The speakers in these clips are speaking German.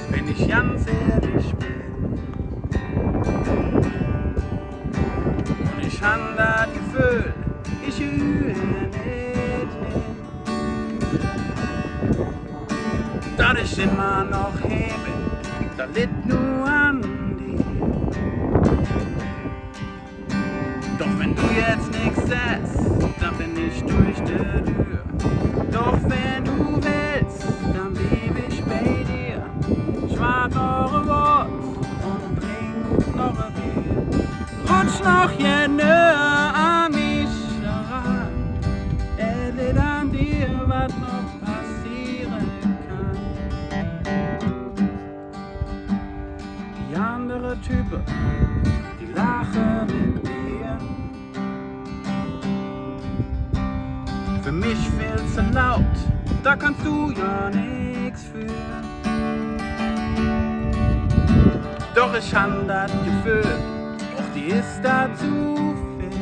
wenn ich ganz ehrlich bin. Und ich han das Jeföhl, ich jehör nicht hin. Dass ich immer noch hebe, da litt nur an dir. Doch wenn du jetzt nix sagst, dann bin ich durch Döör. Doch wenn du willst, dann blieb ich bei dir. Schwaat eure Wort und trink noch ein Bier. Rutsch noch nöher an mich heran. Ehrlich an dir, was noch passieren kann. Die andere Typen, die lachen mit mir. Für mich viel zu laut, da kannst du ja nix für. Doch ich han das Jeföhl, doch die ist da zu viel.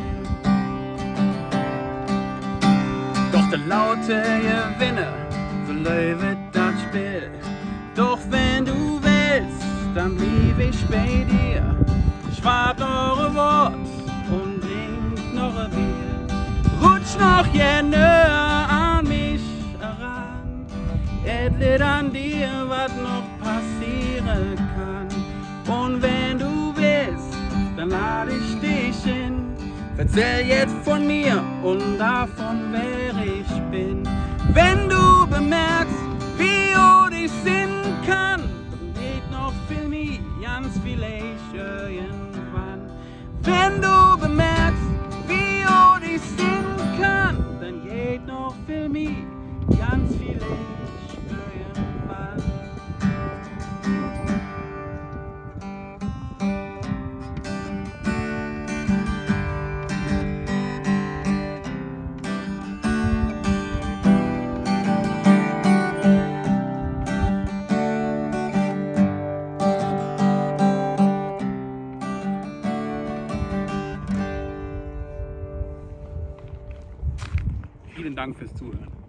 Doch der laute Gewinner, so läuft das Spiel. Doch wenn du willst, dann blieb ich bei dir. Schwaat eure Wort und trink noch ein Bier. Rutsch noch nöher an mich heran. Ehrlich an dir, was noch passieren kann. Und wenn du willst, dann lade ich dich hin. Erzähl jetzt von mir und davon, wer ich bin. Wenn du bemerkst, wie ich sind kann, dann geht noch viel mehr, ganz vielleicht irgendwann. Wenn du bemerkst, wie ich sind kann, dann geht noch viel mehr, ganz vielleicht irgendwann. Vielen Dank fürs Zuhören.